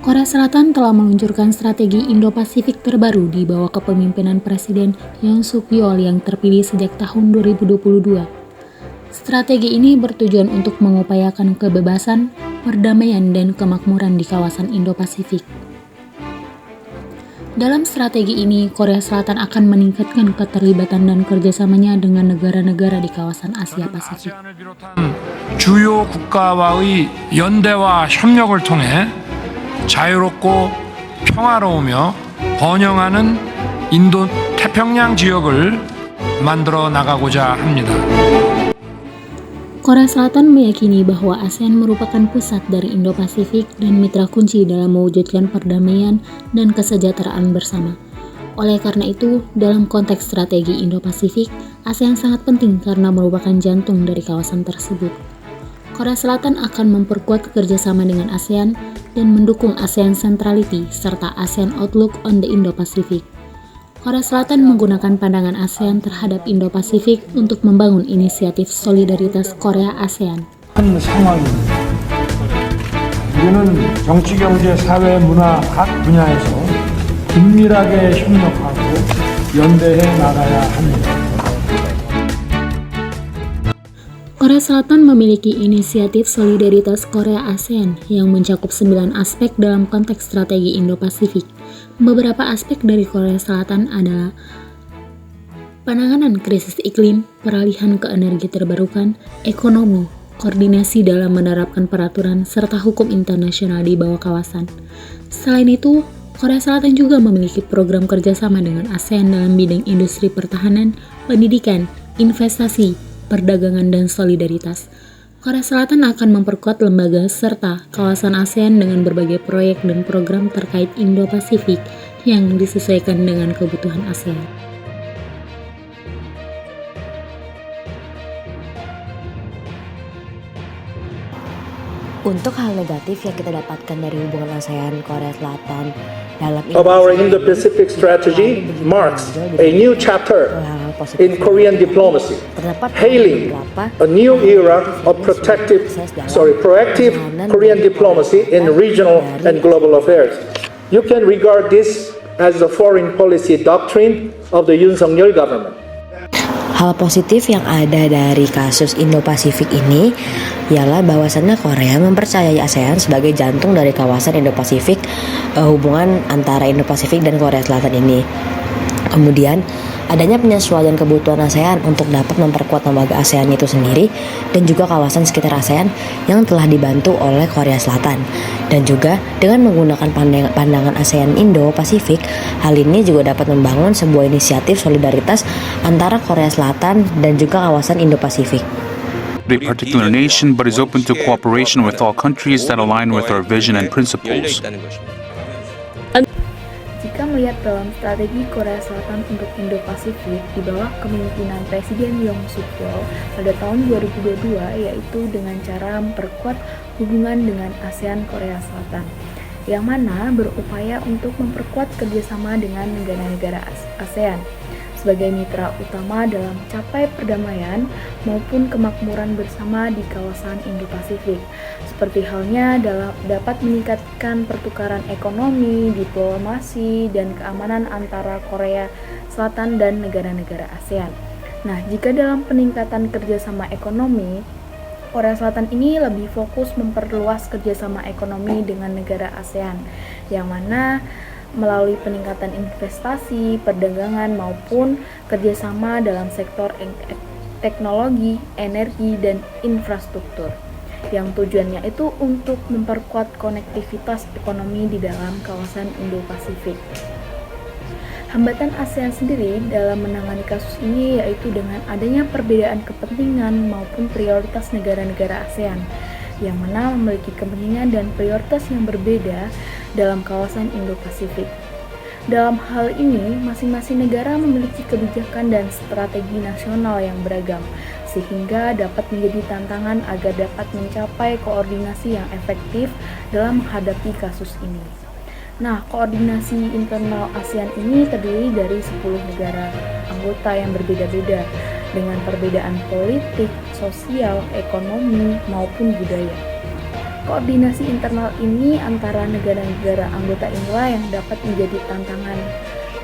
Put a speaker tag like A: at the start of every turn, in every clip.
A: Korea Selatan telah meluncurkan strategi Indo-Pasifik terbaru di bawah kepemimpinan Presiden Yoon Suk Yeol yang terpilih sejak tahun 2022. Strategi ini bertujuan untuk mengupayakan kebebasan, perdamaian, dan kemakmuran di kawasan Indo-Pasifik. Dalam strategi ini, Korea Selatan akan meningkatkan keterlibatan dan kerjasamanya dengan negara-negara di kawasan Asia Pasifik.
B: 주요 국가와의 연대와 협력을 통해 자유롭고 평화로우며 번영하는 인도 태평양 지역을 만들어 나가고자 합니다.
A: Korea Selatan meyakini bahwa ASEAN merupakan pusat dari Indo-Pasifik dan mitra kunci dalam mewujudkan perdamaian dan kesejahteraan bersama. Oleh karena itu, dalam konteks strategi Indo-Pasifik, ASEAN sangat penting karena merupakan jantung dari kawasan tersebut. Korea Selatan akan memperkuat kerjasama dengan ASEAN dan mendukung ASEAN Centrality serta ASEAN Outlook on the Indo-Pacific. Korea Selatan menggunakan pandangan ASEAN terhadap Indo-Pasifik untuk membangun inisiatif solidaritas Korea-ASEAN.
C: 큰 상황입니다. 우리는 정치, 경제, 사회, 문화 각 분야에서 긴밀하게 협력하고 연대해 나가야 합니다.
A: Korea Selatan memiliki inisiatif solidaritas Korea-ASEAN yang mencakup 9 aspek dalam konteks strategi Indo-Pasifik. Beberapa aspek dari Korea Selatan adalah penanganan krisis iklim, peralihan ke energi terbarukan, ekonomi, koordinasi dalam menerapkan peraturan, serta hukum internasional di bawah kawasan. Selain itu, Korea Selatan juga memiliki program kerjasama dengan ASEAN dalam bidang industri pertahanan, pendidikan, investasi, perdagangan, dan solidaritas. Korea Selatan akan memperkuat lembaga serta kawasan ASEAN dengan berbagai proyek dan program terkait Indo-Pasifik yang disesuaikan dengan kebutuhan ASEAN.
D: Untuk hal negatif yang kita dapatkan dari hubungan ASEAN Korea Selatan dalam
E: of our Indo-Pacific strategy marks a new chapter in Korean diplomacy, hailing a new era of proactive Korean diplomacy in regional and global affairs. You can regard this as the foreign policy doctrine of the Yoon Suk-yeol government.
D: Hal positif yang ada dari kasus Indo-Pasifik ini ialah bahwasannya Korea mempercayai ASEAN sebagai jantung dari kawasan Indo-Pasifik, hubungan antara Indo-Pasifik dan Korea Selatan ini. Kemudian, adanya penyesuaian kebutuhan ASEAN untuk dapat memperkuat lembaga ASEAN itu sendiri dan juga kawasan sekitar ASEAN yang telah dibantu oleh Korea Selatan. Dan juga dengan menggunakan pandangan ASEAN Indo-Pasifik, hal ini juga dapat membangun sebuah inisiatif solidaritas antara Korea Selatan dan juga kawasan Indo-Pasifik.
F: A particular nation, but is open to cooperation with all countries that align with our vision and principles.
G: Jika melihat dalam strategi Korea Selatan untuk Indo-Pasifik di bawah kepemimpinan Presiden Yoon Suk Yeol pada tahun 2022, yaitu dengan cara memperkuat hubungan dengan ASEAN Korea Selatan, yang mana berupaya untuk memperkuat kerjasama dengan negara-negara ASEAN sebagai mitra utama dalam mencapai perdamaian maupun kemakmuran bersama di kawasan Indo-Pasifik. Seperti halnya dapat meningkatkan pertukaran ekonomi, diplomasi, dan keamanan antara Korea Selatan dan negara-negara ASEAN. Nah, jika dalam peningkatan kerjasama ekonomi, Korea Selatan ini lebih fokus memperluas kerjasama ekonomi dengan negara ASEAN, yang mana melalui peningkatan investasi, perdagangan, maupun kerjasama dalam sektor teknologi, energi, dan infrastruktur, yang tujuannya itu untuk memperkuat konektivitas ekonomi di dalam kawasan Indo-Pasifik. Hambatan ASEAN sendiri dalam menangani kasus ini yaitu dengan adanya perbedaan kepentingan maupun prioritas negara-negara ASEAN, yang mana memiliki kepentingan dan prioritas yang berbeda dalam kawasan Indo-Pasifik. Dalam hal ini, masing-masing negara memiliki kebijakan dan strategi nasional yang beragam, sehingga dapat menjadi tantangan agar dapat mencapai koordinasi yang efektif dalam menghadapi kasus ini. Nah, koordinasi internal ASEAN ini terdiri dari 10 negara anggota yang berbeda-beda, dengan perbedaan politik, sosial, ekonomi, maupun budaya. Koordinasi internal ini antara negara-negara anggota inilah yang dapat menjadi tantangan,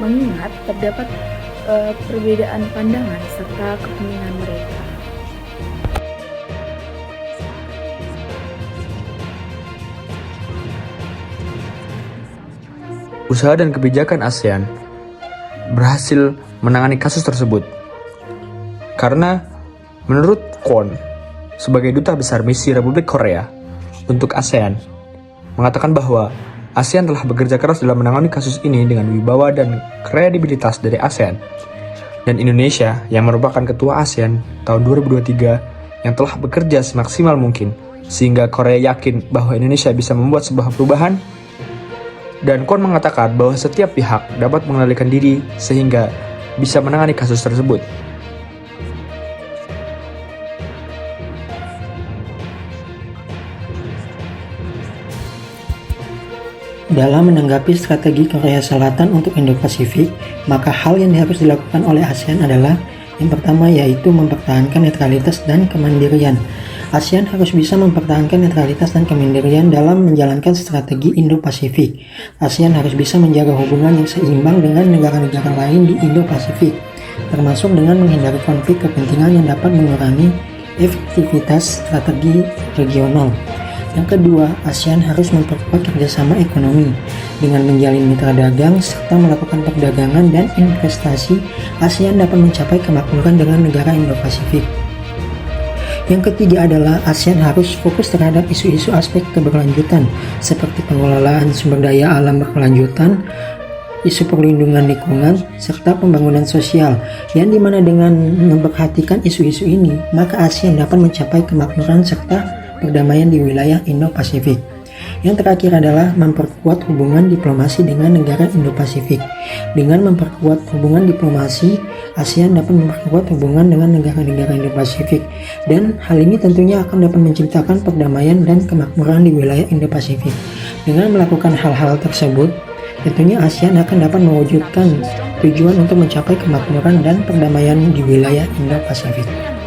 G: mengingat terdapat perbedaan pandangan serta kepentingan mereka.
H: Usaha dan kebijakan ASEAN berhasil menangani kasus tersebut. Karena menurut Kwon, sebagai Duta Besar Misi Republik Korea untuk ASEAN, mengatakan bahwa ASEAN telah bekerja keras dalam menangani kasus ini dengan wibawa dan kredibilitas dari ASEAN. Dan Indonesia yang merupakan Ketua ASEAN tahun 2023 yang telah bekerja semaksimal mungkin, sehingga Korea yakin bahwa Indonesia bisa membuat sebuah perubahan. Dan Kwon mengatakan bahwa setiap pihak dapat mengendalikan diri sehingga bisa menangani kasus tersebut.
I: Dalam menanggapi strategi Korea Selatan untuk Indo-Pasifik, maka hal yang harus dilakukan oleh ASEAN adalah yang pertama yaitu mempertahankan netralitas dan kemandirian. ASEAN harus bisa mempertahankan netralitas dan kemandirian dalam menjalankan strategi Indo-Pasifik. ASEAN harus bisa menjaga hubungan yang seimbang dengan negara-negara lain di Indo-Pasifik, termasuk dengan menghindari konflik kepentingan yang dapat mengurangi efektivitas strategi regional. Yang kedua, ASEAN harus memperkuat kerjasama ekonomi. Dengan menjalin mitra dagang serta melakukan perdagangan dan investasi, ASEAN dapat mencapai kemakmuran dengan negara Indo-Pasifik. Yang ketiga adalah ASEAN harus fokus terhadap isu-isu aspek keberlanjutan seperti pengelolaan sumber daya alam berkelanjutan, isu perlindungan lingkungan, serta pembangunan sosial, yang dimana dengan memperhatikan isu-isu ini, maka ASEAN dapat mencapai kemakmuran serta perdamaian di wilayah Indo-Pasifik. Yang terakhir adalah memperkuat hubungan diplomasi dengan negara Indo-Pasifik. Dengan memperkuat hubungan diplomasi, ASEAN dapat memperkuat hubungan dengan negara-negara Indo-Pasifik, dan hal ini tentunya akan dapat menciptakan perdamaian dan kemakmuran di wilayah Indo-Pasifik. Dengan melakukan hal-hal tersebut, tentunya ASEAN akan dapat mewujudkan tujuan untuk mencapai kemakmuran dan perdamaian di wilayah Indo-Pasifik.